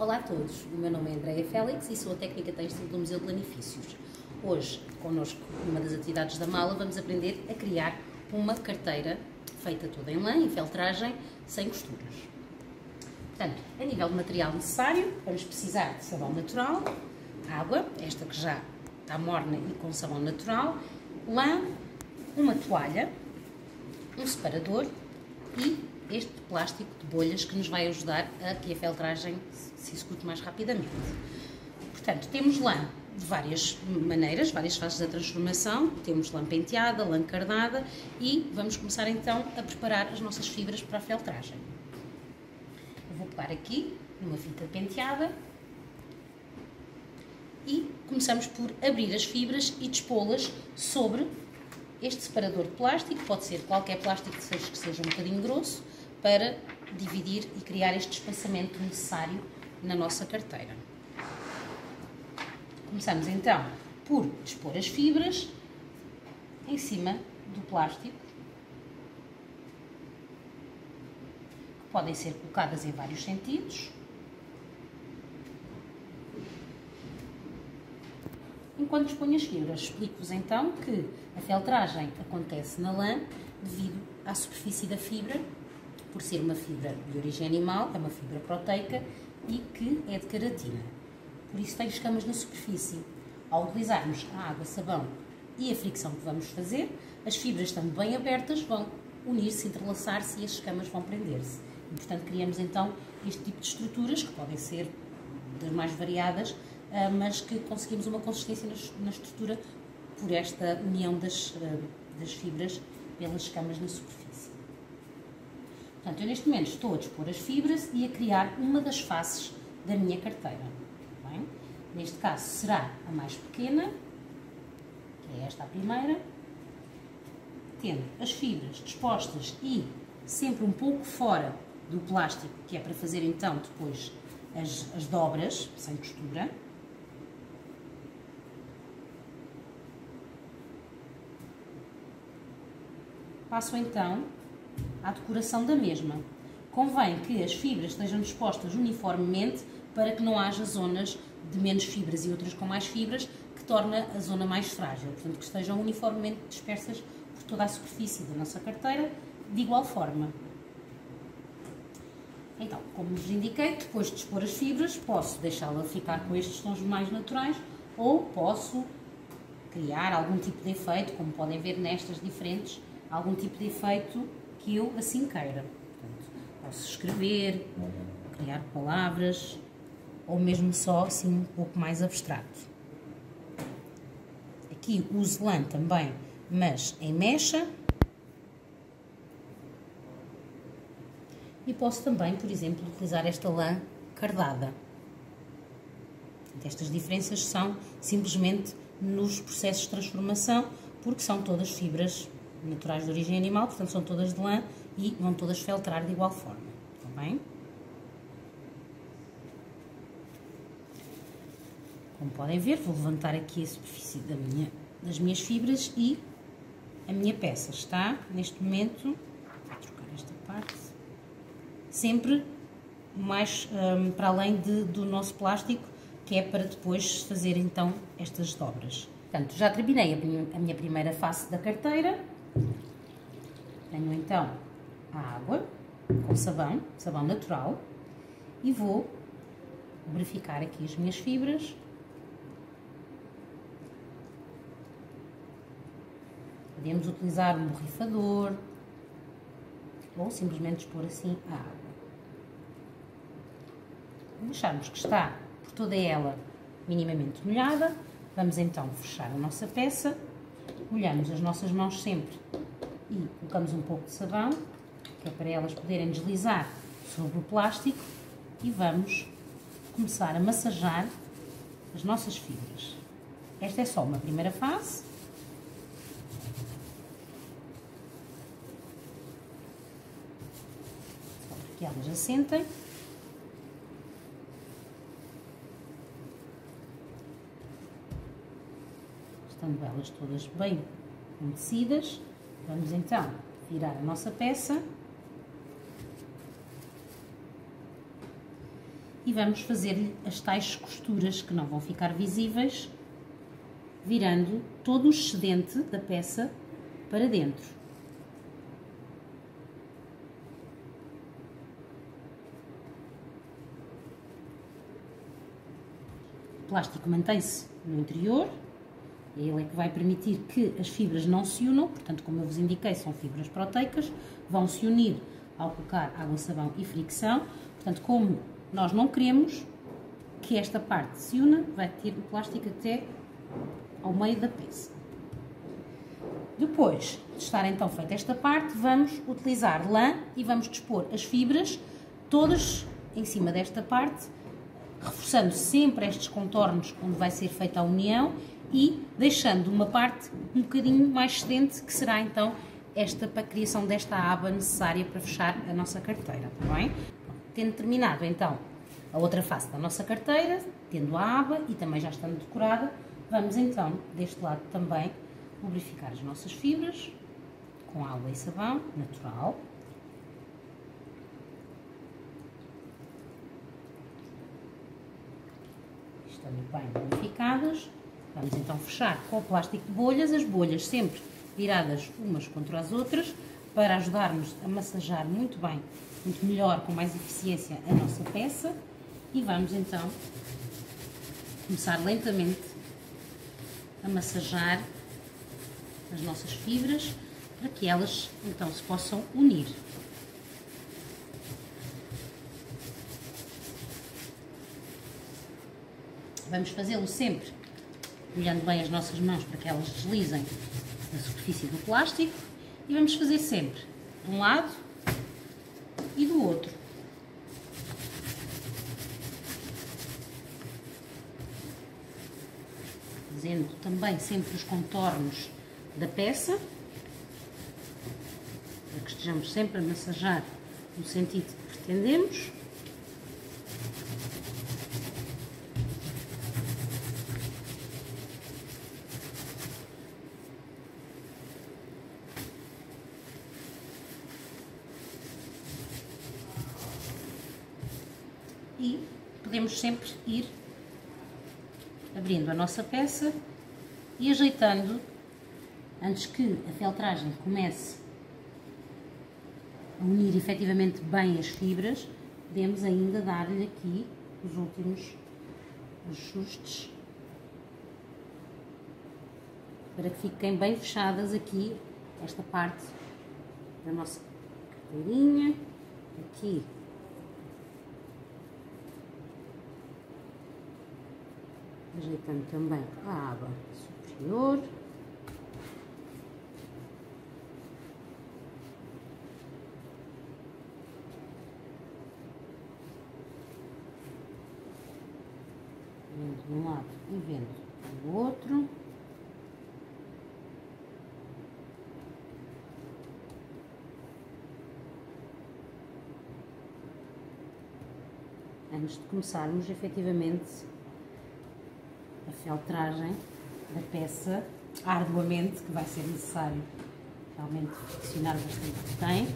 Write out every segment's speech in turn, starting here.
Olá a todos, o meu nome é Andreia Félix e sou a técnica têxtil do Museu de Lanifícios. Hoje, connosco, numa das atividades da mala, vamos aprender a criar uma carteira feita toda em lã, em feltragem, sem costuras. Portanto, a nível de material necessário, vamos precisar de sabão natural, água, esta que já está morna e com sabão natural, lã, uma toalha, um separador e este plástico de bolhas que nos vai ajudar a que a feltragem se execute mais rapidamente. Portanto, temos lã de várias maneiras, várias fases da transformação, temos lã penteada, lã cardada e vamos começar então a preparar as nossas fibras para a feltragem. Eu vou pegar aqui numa fita penteada e começamos por abrir as fibras e dispô-las sobre este separador de plástico, pode ser qualquer plástico que seja um bocadinho grosso, para dividir e criar este espaçamento necessário na nossa carteira. Começamos então por dispor as fibras em cima do plástico, que podem ser colocadas em vários sentidos. Enquanto disponho as fibras, explico-vos então que a feltragem acontece na lã devido à superfície da fibra, por ser uma fibra de origem animal, é uma fibra proteica e que é de queratina. Por isso tem escamas na superfície. Ao utilizarmos a água, sabão e a fricção que vamos fazer, as fibras estando bem abertas vão unir-se, entrelaçar-se e as escamas vão prender-se. E, portanto, criamos então este tipo de estruturas, que podem ser das mais variadas, mas que conseguimos uma consistência na estrutura por esta união das fibras pelas escamas na superfície. Portanto, eu neste momento estou a dispor as fibras e a criar uma das faces da minha carteira. Bem? Neste caso será a mais pequena, que é esta a primeira, tendo as fibras dispostas e sempre um pouco fora do plástico, que é para fazer então depois as dobras, sem costura. Passo então à decoração da mesma. Convém que as fibras estejam dispostas uniformemente para que não haja zonas de menos fibras e outras com mais fibras, que torna a zona mais frágil. Portanto, que estejam uniformemente dispersas por toda a superfície da nossa carteira, de igual forma. Então, como vos indiquei, depois de dispor as fibras, posso deixá-la ficar com estes tons mais naturais ou posso criar algum tipo de efeito, como podem ver nestas diferentes, algum tipo de efeito que eu assim queira. Portanto, posso escrever, criar palavras, ou mesmo só assim um pouco mais abstrato. Aqui uso lã também, mas em mecha. E posso também, por exemplo, utilizar esta lã cardada. Estas diferenças são simplesmente nos processos de transformação, porque são todas fibras naturais de origem animal, portanto são todas de lã e vão todas feltrar de igual forma. Está bem? Como podem ver, vou levantar aqui a superfície das minhas fibras e a minha peça está, neste momento, vou trocar esta parte, sempre mais para além do nosso plástico, que é para depois fazer então estas dobras. Portanto, já terminei a minha primeira face da carteira. Tenho então a água com sabão natural, e vou lubrificar aqui as minhas fibras. Podemos utilizar um borrifador ou simplesmente expor assim a água. Deixarmos que está por toda ela minimamente molhada, vamos então fechar a nossa peça, molhamos as nossas mãos sempre e colocamos um pouco de sabão, que é para elas poderem deslizar sobre o plástico, e vamos começar a massajar as nossas fibras. Esta é só uma primeira fase. Só para que elas assentem. Estando elas todas bem umedecidas, vamos então virar a nossa peça e vamos fazer-lhe as tais costuras que não vão ficar visíveis, virando todo o excedente da peça para dentro. O plástico mantém-se no interior, ele é que vai permitir que as fibras não se unam, portanto, como eu vos indiquei, são fibras proteicas, vão se unir ao colocar água, sabão e fricção. Portanto, como nós não queremos que esta parte se una, vai ter o plástico até ao meio da peça. Depois de estar então feita esta parte, vamos utilizar lã e vamos dispor as fibras todas em cima desta parte, reforçando sempre estes contornos onde vai ser feita a união e deixando uma parte um bocadinho mais cedente, que será então para a criação desta aba necessária para fechar a nossa carteira, está bem? Tendo terminado então a outra face da nossa carteira, tendo a aba e também já estando decorada, vamos então deste lado também lubrificar as nossas fibras com água e sabão natural. Estando bem lubrificadas, vamos então fechar com o plástico de bolhas, as bolhas sempre viradas umas contra as outras, para ajudar-nos a massajar muito bem, muito melhor, com mais eficiência a nossa peça. E vamos então começar lentamente a massajar as nossas fibras para que elas então se possam unir. Vamos fazê-lo sempre molhando bem as nossas mãos para que elas deslizem na superfície do plástico, e vamos fazer sempre de um lado e do outro. Fazendo também sempre os contornos da peça, para que estejamos sempre a massajar no sentido que pretendemos. E podemos sempre ir abrindo a nossa peça e ajeitando, antes que a feltragem comece a unir efetivamente bem as fibras, podemos ainda dar-lhe aqui os últimos ajustes para que fiquem bem fechadas aqui esta parte da nossa carteirinha, aqui ajeitando também a aba superior. Vendo de um lado e vendo do outro. Antes de começarmos efetivamente a feltragem da peça, arduamente, que vai ser necessário realmente friccionar bastante o que tem.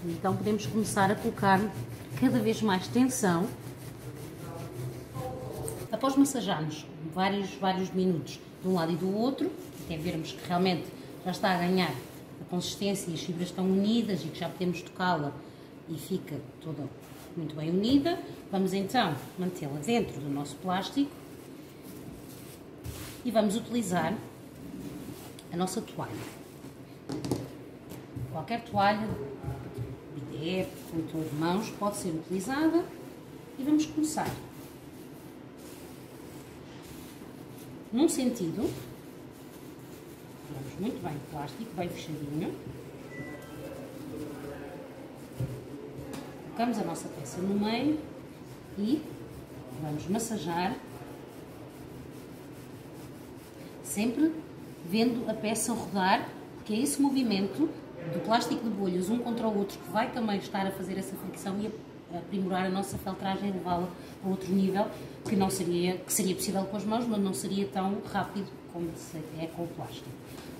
Então podemos começar a colocar cada vez mais tensão. Após massajarmos vários minutos de um lado e do outro, até vermos que realmente já está a ganhar a consistência e as fibras estão unidas e que já podemos tocá-la e fica toda muito bem unida, vamos então mantê-la dentro do nosso plástico e vamos utilizar a nossa toalha. Qualquer toalha, bidé, contor de mãos, pode ser utilizada e vamos começar num sentido, vamos muito bem o plástico, bem fechadinho. Colocamos a nossa peça no meio e vamos massajar, sempre vendo a peça rodar, porque é esse movimento do plástico de bolhas um contra o outro que vai também estar a fazer essa fricção e a aprimorar a nossa feltragem e levá-la a outro nível que seria possível com as mãos, mas não seria tão rápido como é com o plástico.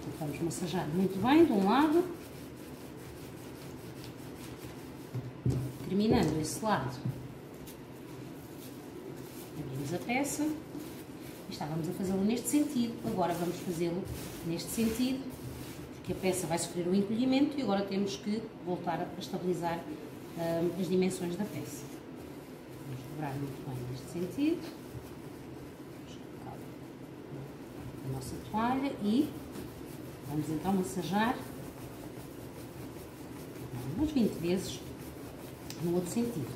Então, vamos massajar muito bem de um lado terminando esse lado, abrimos a peça e estávamos a fazê-lo neste sentido, agora vamos fazê-lo neste sentido, porque a peça vai sofrer um encolhimento e agora temos que voltar a estabilizar as dimensões da peça. Vamos dobrar muito bem neste sentido, vamos colocar a nossa toalha e vamos então massajar umas 20 vezes no outro sentido.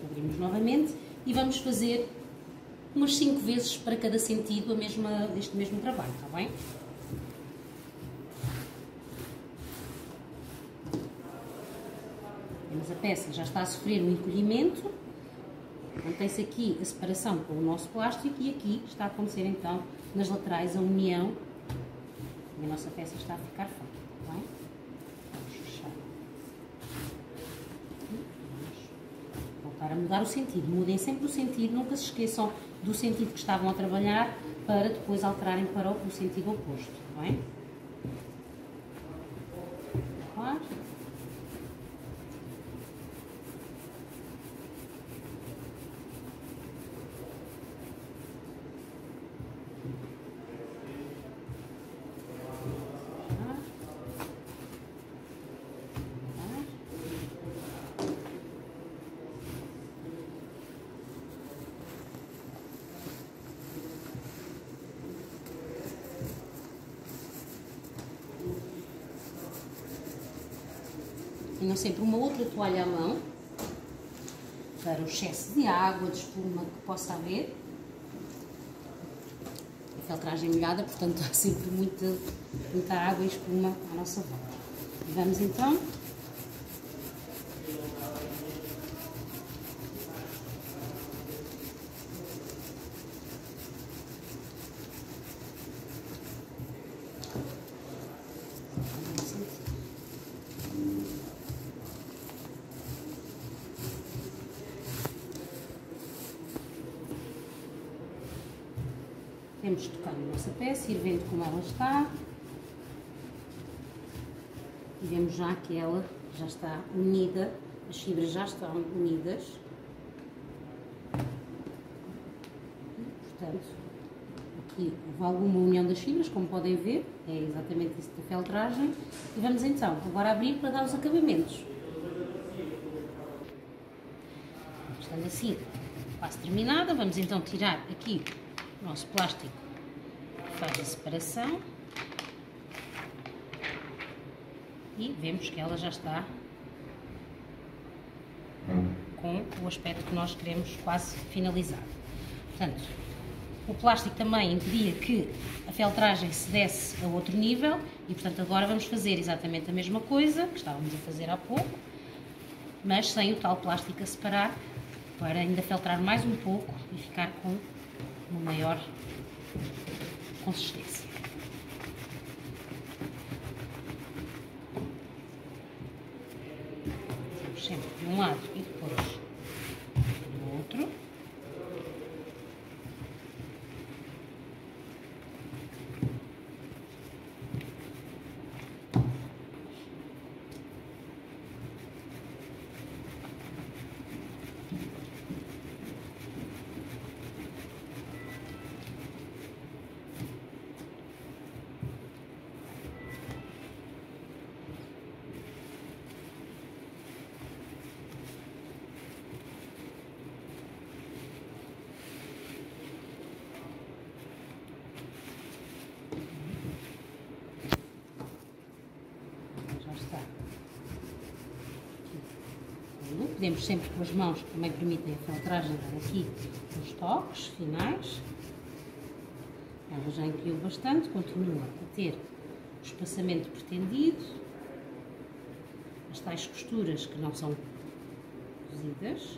Abrimos novamente e vamos fazer umas 5 vezes para cada sentido este mesmo trabalho, está bem? Vemos a peça já está a sofrer um encolhimento, mantém-se aqui a separação com o nosso plástico e aqui está a acontecer então nas laterais a união e a nossa peça está a ficar feita, está bem? Vamos fechar. Vamos voltar a mudar o sentido, mudem sempre o sentido, nunca se esqueçam do sentido que estavam a trabalhar para depois alterarem para o sentido oposto, está bem? Claro. Tenham sempre uma outra toalha à mão para o excesso de água, de espuma que possa haver. A feltragem molhada, portanto há sempre muita água e espuma à nossa volta. E vamos então temos de tocar na nossa peça, ir vendo como ela está e vemos já que ela já está unida, as fibras já estão unidas, portanto aqui houve alguma união das fibras, como podem ver, é exatamente isso da feltragem e vamos então agora abrir para dar os acabamentos. Estando assim quase terminada, vamos então tirar aqui o nosso plástico que faz a separação e vemos que ela já está com o aspecto que nós queremos quase finalizado. Portanto, o plástico também impedia que a feltragem se desse a outro nível e, portanto, agora vamos fazer exatamente a mesma coisa que estávamos a fazer há pouco, mas sem o tal plástico a separar, para ainda feltrar mais um pouco e ficar com uma maior consistência. Fazemos sempre de um lado e depois do outro. Podemos sempre com as mãos, que também permitem a feltragem, dar aqui os toques finais. Ela já encolheu bastante, continua a ter o espaçamento pretendido, as tais costuras que não são cozidas.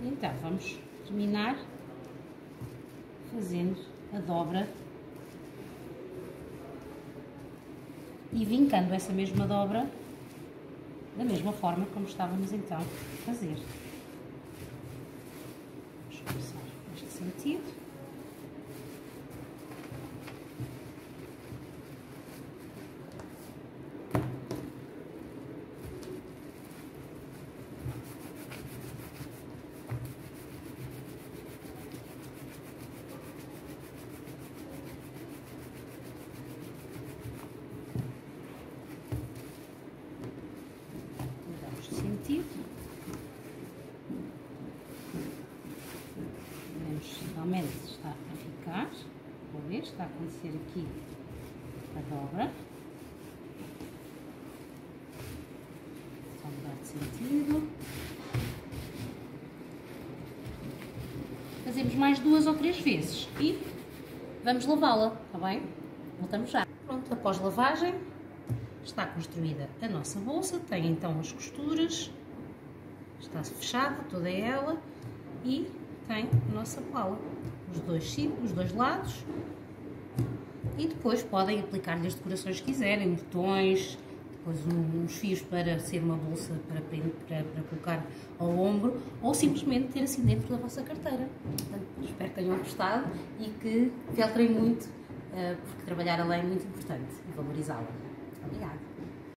Então, vamos terminar fazendo a dobra e vincando essa mesma dobra da mesma forma como estávamos então a fazer. Vamos começar neste sentido. realmente está a ficar. Vou ver, está a acontecer aqui a dobra. Só mudar de sentido. Fazemos mais 2 ou 3 vezes e vamos lavá-la, está bem? Voltamos já. Pronto, após lavagem, está construída a nossa bolsa, tem então as costuras, está fechada toda ela e tem a nossa pala, os dois lados, e depois podem aplicar-lhe as decorações que quiserem, botões, depois uns fios para ser uma bolsa para colocar ao ombro, ou simplesmente ter assim dentro da vossa carteira. Portanto, espero que tenham gostado e que feltrem muito, porque trabalhar a lã é muito importante e valorizá-la. Obrigada!